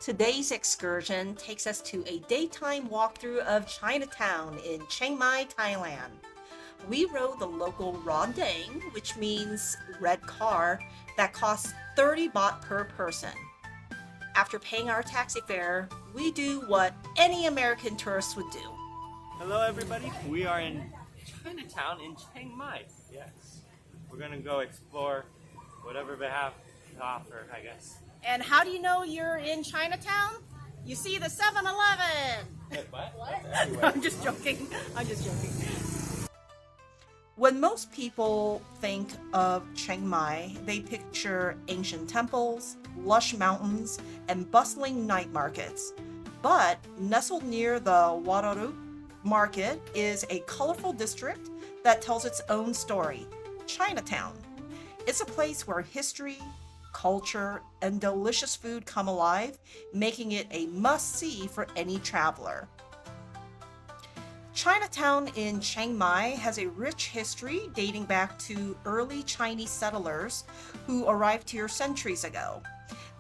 Today's excursion takes us to a daytime walkthrough of Chinatown in Chiang Mai, Thailand. We rode the local rondang, which means red car, that costs 30 baht per person. After paying our taxi fare, we do what any American tourist would do. Hello everybody, we are in Chinatown in Chiang Mai. Yes, we're gonna go explore whatever they have to offer, I guess. And how do you know you're in Chinatown? You see the 7-Eleven. Wait, what? I'm just joking. When most people think of Chiang Mai, they picture ancient temples, lush mountains, and bustling night markets. But nestled near the Waroruk market is a colorful district that tells its own story, Chinatown. It's a place where history, culture, and delicious food come alive, making it a must-see for any traveler. Chinatown in Chiang Mai has a rich history dating back to early Chinese settlers who arrived here centuries ago.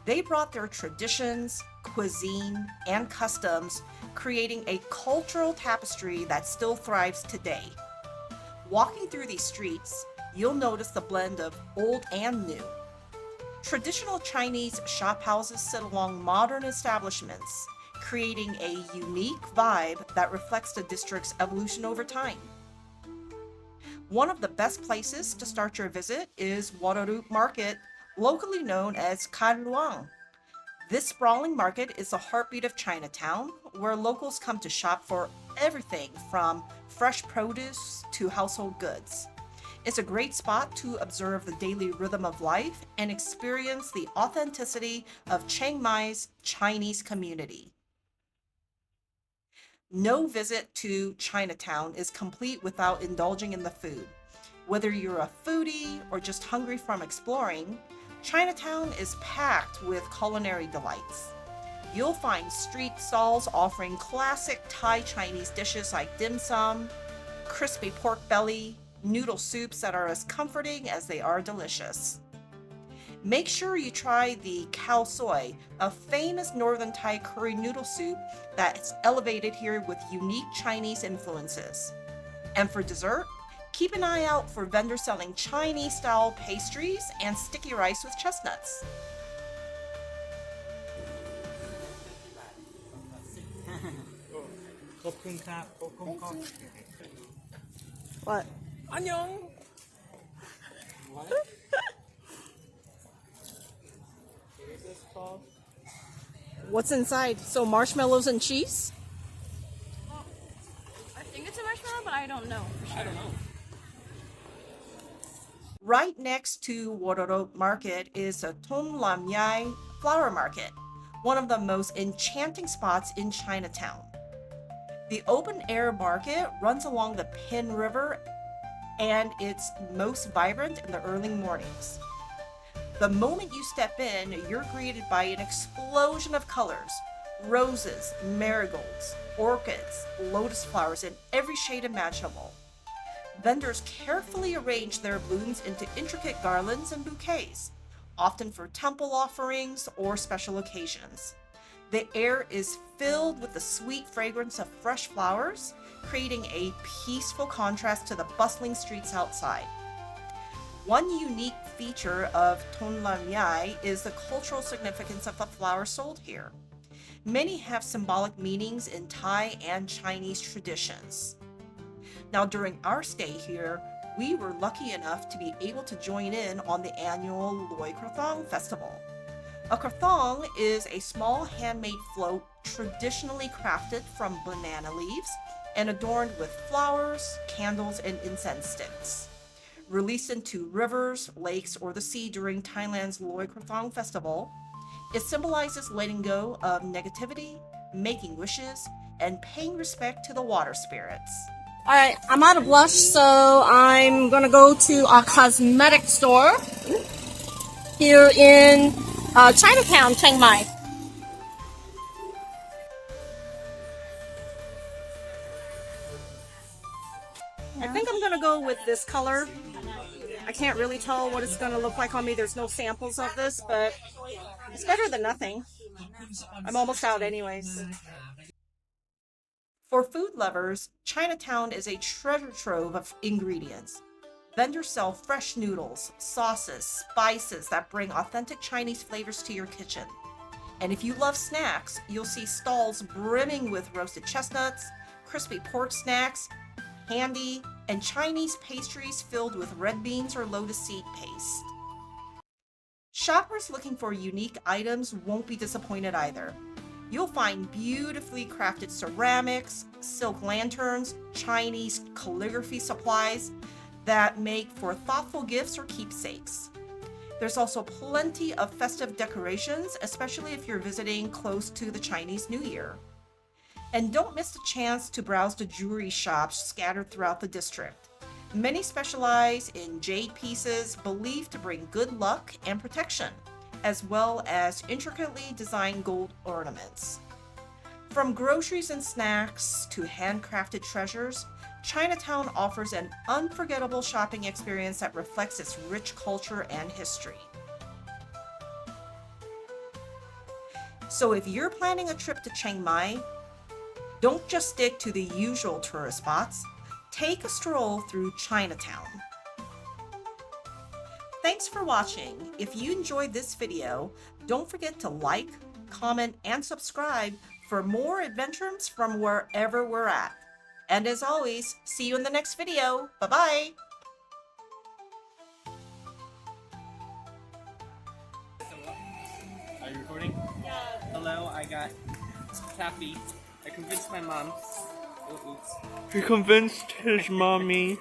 They brought their traditions, cuisine, and customs, creating a cultural tapestry that still thrives today. Walking through these streets, you'll notice the blend of old and new. Traditional Chinese shophouses sit along modern establishments, creating a unique vibe that reflects the district's evolution over time. One of the best places to start your visit is Waroruk Market, locally known as Kan Luang. This sprawling market is the heartbeat of Chinatown, where locals come to shop for everything from fresh produce to household goods. It's a great spot to observe the daily rhythm of life and experience the authenticity of Chiang Mai's Chinese community. No visit to Chinatown is complete without indulging in the food. Whether you're a foodie or just hungry from exploring, Chinatown is packed with culinary delights. You'll find street stalls offering classic Thai Chinese dishes like dim sum, crispy pork belly, noodle soups that are as comforting as they are delicious. Make sure you try the khao soi, a famous northern Thai curry noodle soup that's elevated here with unique Chinese influences. And for dessert, keep an eye out for vendors selling Chinese-style pastries and sticky rice with chestnuts. What? 안녕. What's inside? So marshmallows and cheese? I think it's a marshmallow, but I don't know for sure. Right next to Warorok Market is a Thon Lam Yai flower market, one of the most enchanting spots in Chinatown. The open-air market runs along the Pin River and it's most vibrant in the early mornings. The moment you step in, you're greeted by an explosion of colors: roses, marigolds, orchids, lotus flowers in every shade imaginable. Vendors carefully arrange their blooms into intricate garlands and bouquets, often for temple offerings or special occasions. The air is filled with the sweet fragrance of fresh flowers, creating a peaceful contrast to the bustling streets outside. One unique feature of Thon Lam Yai is the cultural significance of the flowers sold here. Many have symbolic meanings in Thai and Chinese traditions. Now, during our stay here, we were lucky enough to be able to join in on the annual Loi Krathong festival. A krathong is a small handmade float traditionally crafted from banana leaves and adorned with flowers, candles, and incense sticks. Released into rivers, lakes, or the sea during Thailand's Loi Krathong festival, it symbolizes letting go of negativity, making wishes, and paying respect to the water spirits. All right, I'm out of blush, so I'm gonna go to a cosmetic store here in Chinatown, Chiang Mai. I think I'm gonna go with this color. I can't really tell what it's going to look like on me. There's no samples of this, but it's better than nothing. I'm almost out anyways. For food lovers, Chinatown is a treasure trove of ingredients. Vendors sell fresh noodles, sauces, spices that bring authentic Chinese flavors to your kitchen. And if you love snacks, you'll see stalls brimming with roasted chestnuts, crispy pork snacks, candy, and Chinese pastries filled with red beans or lotus seed paste. Shoppers looking for unique items won't be disappointed either. You'll find beautifully crafted ceramics, silk lanterns, Chinese calligraphy supplies that make for thoughtful gifts or keepsakes. There's also plenty of festive decorations, especially if you're visiting close to the Chinese New Year. And don't miss the chance to browse the jewelry shops scattered throughout the district. Many specialize in jade pieces believed to bring good luck and protection, as well as intricately designed gold ornaments. From groceries and snacks to handcrafted treasures, Chinatown offers an unforgettable shopping experience that reflects its rich culture and history. So if you're planning a trip to Chiang Mai, don't just stick to the usual tourist spots. Take a stroll through Chinatown. Thanks for watching. If you enjoyed this video, don't forget to like, comment, and subscribe for more adventures from wherever we're at. And as always, see you in the next video. Bye-bye. Are you recording? Yeah. Hello, I got Cappy. I convinced my mom. Oh, oops. He convinced his mommy.